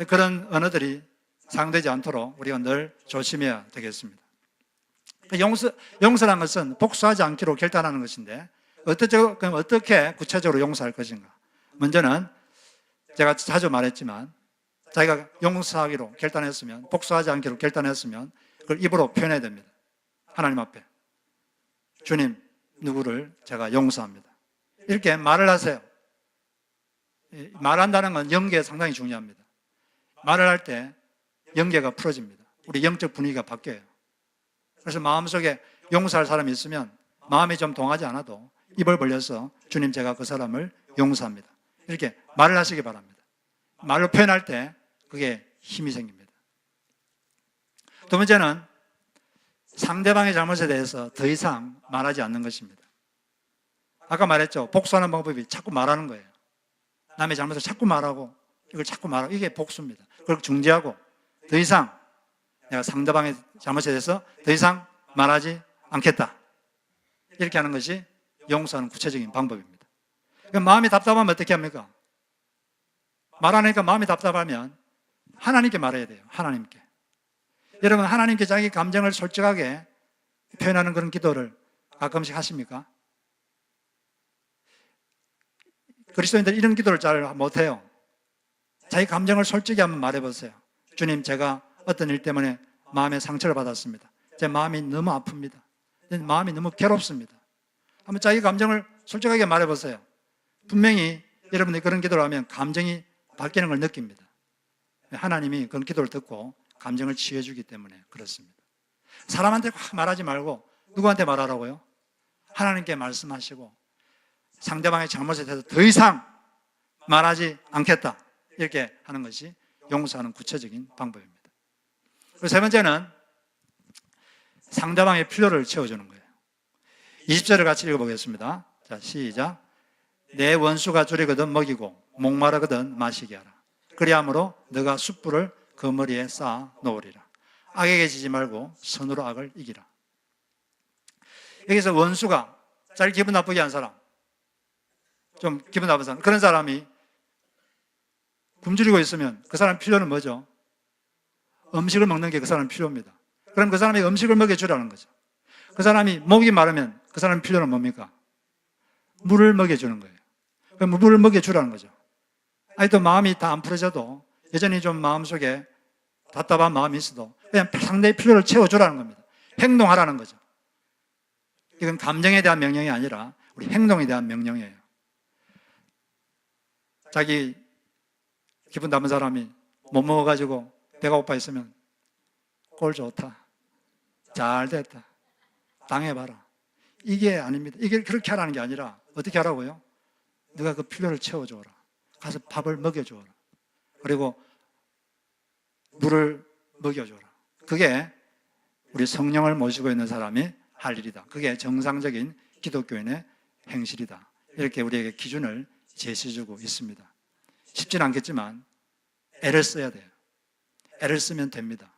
그런 언어들이 사용되지 않도록 우리가 늘 조심해야 되겠습니다. 용서라는 것은 복수하지 않기로 결단하는 것인데 그럼 어떻게 구체적으로 용서할 것인가? 먼저는 제가 자주 말했지만 자기가 용서하기로 결단했으면, 복수하지 않기로 결단했으면 그걸 입으로 표현해야 됩니다. 하나님 앞에 주님, 누구를 제가 용서합니다. 이렇게 말을 하세요. 말한다는 건 연계가 상당히 중요합니다. 말을 할 때 연계가 풀어집니다. 우리 영적 분위기가 바뀌어요. 그래서 마음속에 용서할 사람이 있으면 마음이 좀 동하지 않아도 입을 벌려서 주님, 제가 그 사람을 용서합니다. 이렇게 말을 하시기 바랍니다. 말로 표현할 때 그게 힘이 생깁니다. 두 번째는 상대방의 잘못에 대해서 더 이상 말하지 않는 것입니다. 아까 말했죠. 복수하는 방법이 자꾸 말하는 거예요. 남의 잘못을 자꾸 말하고 이걸 자꾸 말하고, 이게 복수입니다. 그걸 중지하고 더 이상 내가 상대방의 잘못에 대해서 더 이상 말하지 않겠다. 이렇게 하는 것이 용서하는 구체적인 방법입니다. 그러니까 마음이 답답하면 어떻게 합니까? 말 안 하니까 마음이 답답하면 하나님께 말해야 돼요. 하나님께. 여러분, 하나님께 자기 감정을 솔직하게 표현하는 그런 기도를 가끔씩 하십니까? 그리스도인들 이런 기도를 잘 못해요. 자기 감정을 솔직히 한번 말해보세요. 주님, 제가 어떤 일 때문에 마음에 상처를 받았습니다. 제 마음이 너무 아픕니다. 마음이 너무 괴롭습니다. 한번 자기 감정을 솔직하게 말해보세요. 분명히 여러분이 그런 기도를 하면 감정이 바뀌는 걸 느낍니다. 하나님이 그런 기도를 듣고 감정을 치유해주기 때문에 그렇습니다. 사람한테 확 말하지 말고 누구한테 말하라고요? 하나님께 말씀하시고 상대방의 잘못에 대해서 더 이상 말하지 않겠다. 이렇게 하는 것이 용서하는 구체적인 방법입니다. 그리고 세 번째는 상대방의 필요를 채워주는 거예요. 20절을 같이 읽어보겠습니다. 자, 시작. 내 원수가 줄이거든 먹이고 목마르거든 마시게 하라. 그리함으로 너가 숯불을 그 머리에 쌓아 놓으리라. 악에게 지지 말고 선으로 악을 이기라. 여기서 원수가 잘 기분 나쁘게 한 사람, 좀 기분 나쁜 사람, 그런 사람이 굶주리고 있으면 그 사람 필요는 뭐죠? 음식을 먹는 게 그 사람 필요입니다. 그럼 그 사람이 음식을 먹여주라는 거죠. 그 사람이 목이 마르면 그 사람 필요는 뭡니까? 물을 먹여주는 거예요. 그럼 물을 먹여주라는 거죠. 아니, 또 마음이 다 안 풀어져도 여전히 좀 마음속에 답답한 마음이 있어도 그냥 상대의 필요를 채워주라는 겁니다. 행동하라는 거죠. 이건 감정에 대한 명령이 아니라 우리 행동에 대한 명령이에요. 자기 기분 나쁜 사람이 못 먹어가지고 배가 고파 있으면 꼴 좋다, 잘 됐다, 당해봐라. 이게 아닙니다. 이게 그렇게 하라는 게 아니라 어떻게 하라고요? 네가 그 필요를 채워줘라. 가서 밥을 먹여줘라. 그리고 물을 먹여줘라. 그게 우리 성령을 모시고 있는 사람이 할 일이다. 그게 정상적인 기독교인의 행실이다. 이렇게 우리에게 기준을 제시해주고 있습니다. 쉽지는 않겠지만 애를 써야 돼요. 애를 쓰면 됩니다.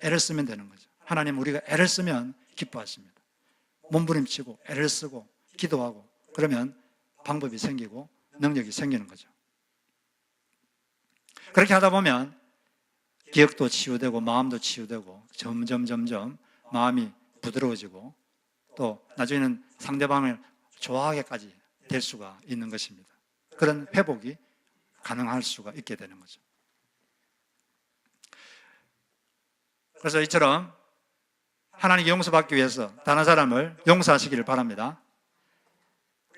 애를 쓰면 되는 거죠. 하나님, 우리가 애를 쓰면 기뻐하십니다. 몸부림치고 애를 쓰고 기도하고 그러면 방법이 생기고 능력이 생기는 거죠. 그렇게 하다 보면 기억도 치유되고 마음도 치유되고 점점 마음이 부드러워지고 또 나중에는 상대방을 좋아하게까지 될 수가 있는 것입니다. 그런 회복이 가능할 수가 있게 되는 거죠. 그래서 이처럼 하나님께 용서받기 위해서 다른 사람을 용서하시기를 바랍니다.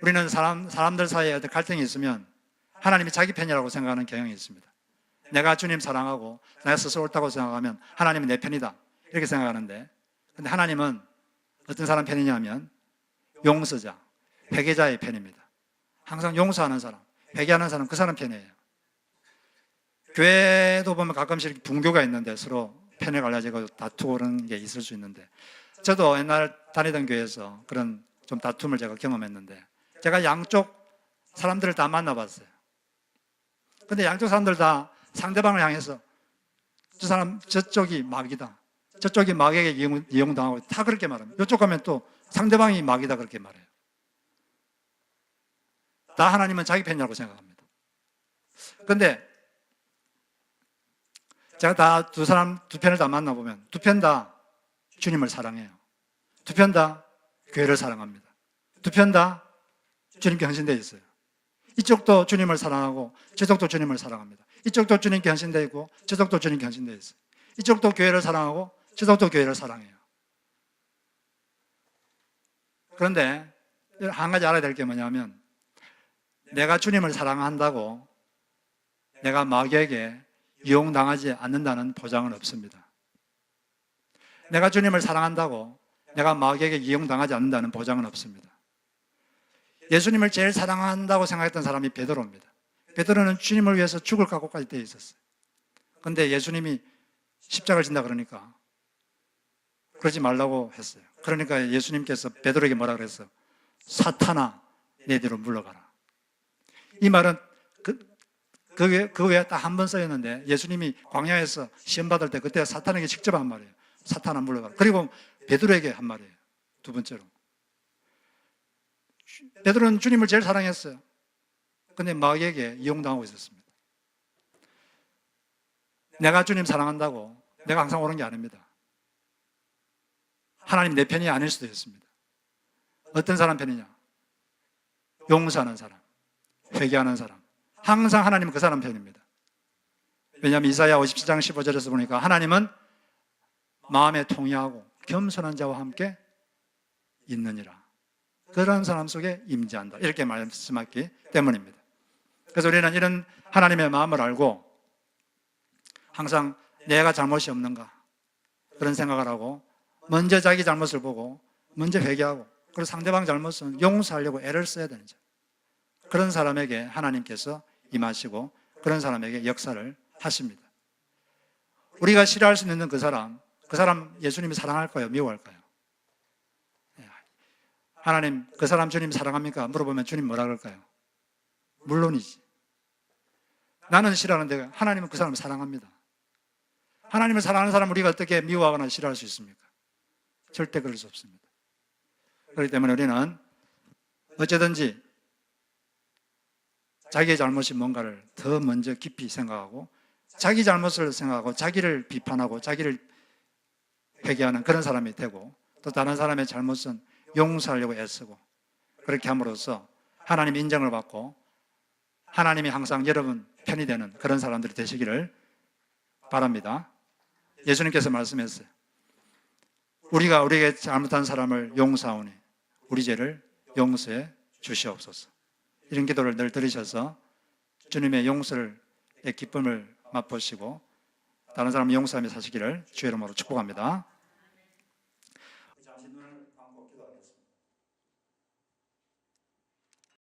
우리는 사람들 사이에 어떤 갈등이 있으면 하나님이 자기 편이라고 생각하는 경향이 있습니다. 내가 주님 사랑하고 내가 스스로 옳다고 생각하면 하나님은 내 편이다 이렇게 생각하는데, 근데 하나님은 어떤 사람 편이냐면 용서자, 회개자의 편입니다. 항상 용서하는 사람, 회개하는 사람, 그 사람 편이에요. 교회도 보면 가끔씩 분교가 있는데 서로 편에 갈라지고 다투고 그런 게 있을 수 있는데, 저도 옛날 다니던 교회에서 그런 좀 다툼을 제가 경험했는데, 제가 양쪽 사람들을 다 만나봤어요. 근데 양쪽 사람들 다 상대방을 향해서 저 사람 저쪽이 마귀다, 저쪽이 마귀에게 이용당하고 다 그렇게 말합니다. 이쪽 가면 또 상대방이 마귀다 그렇게 말해요. 다 하나님은 자기 편이라고 생각합니다. 근데 제가 다 두 편을 다 만나보면 두 편 다 주님을 사랑해요. 두 편 다 교회를 사랑합니다. 두 편 다 주님께 헌신되어 있어요. 이쪽도 주님을 사랑하고 저쪽도 주님을 사랑합니다. 이쪽도 주님께 헌신되어 있고 저쪽도 주님께 헌신되어 있어요. 이쪽도 교회를 사랑하고 저쪽도 교회를 사랑해요. 그런데 한 가지 알아야 될 게 뭐냐면, 내가 주님을 사랑한다고 내가 마귀에게 이용당하지 않는다는 보장은 없습니다. 내가 주님을 사랑한다고 내가 마귀에게 이용당하지 않는다는 보장은 없습니다. 예수님을 제일 사랑한다고 생각했던 사람이 베드로입니다. 베드로는 주님을 위해서 죽을 각오까지 되어 있었어요. 그런데 예수님이 십자가를 진다 그러니까 그러지 말라고 했어요. 그러니까 예수님께서 베드로에게 뭐라 그랬어요? 사탄아, 내 뒤로 물러가라. 이 말은 그 외에 딱 한 번 써있는데, 예수님이 광야에서 시험 받을 때 그때 사탄에게 직접 한 말이에요. 사탄아 물러가라. 그리고 베드로에게 한 말이에요. 두 번째로. 베드로는 주님을 제일 사랑했어요. 근데 마귀에게 이용당하고 있었습니다. 내가 주님 사랑한다고 내가 항상 옳은 게 아닙니다. 하나님 내 편이 아닐 수도 있습니다. 어떤 사람 편이냐? 용서하는 사람, 회개하는 사람. 항상 하나님은 그 사람 편입니다. 왜냐하면 이사야 57장 15절에서 보니까 하나님은 마음에 통회하고 겸손한 자와 함께 있느니라. 그런 사람 속에 임재한다. 이렇게 말씀하기 때문입니다. 그래서 우리는 이런 하나님의 마음을 알고 항상 내가 잘못이 없는가 그런 생각을 하고, 먼저 자기 잘못을 보고 먼저 회개하고, 그리고 상대방 잘못은 용서하려고 애를 써야 되는 점. 그런 사람에게 하나님께서 임하시고 그런 사람에게 역사를 하십니다. 우리가 싫어할 수 있는 그 사람 예수님이 사랑할까요? 미워할까요? 하나님, 그 사람 주님 사랑합니까? 물어보면 주님 뭐라 그럴까요? 물론이지. 나는 싫어하는데 하나님은 그 사람을 사랑합니다. 하나님을 사랑하는 사람을 우리가 어떻게 미워하거나 싫어할 수 있습니까? 절대 그럴 수 없습니다. 그렇기 때문에 우리는 어쨌든지 자기의 잘못이 뭔가를 더 먼저 깊이 생각하고, 자기 잘못을 생각하고 자기를 비판하고 자기를 회개하는 그런 사람이 되고, 또 다른 사람의 잘못은 용서하려고 애쓰고, 그렇게 함으로써 하나님 인정을 받고 하나님이 항상 여러분 편이 되는 그런 사람들이 되시기를 바랍니다. 예수님께서 말씀했어요. 우리가 우리에게 잘못한 사람을 용서하오니 우리 죄를 용서해 주시옵소서. 이런 기도를 늘 들으셔서 주님의 용서의 기쁨을 맛보시고 다른 사람을 용서하며 사시기를 주의 이름으로 축복합니다. 잠시 눈을 감고 기도하겠습니다.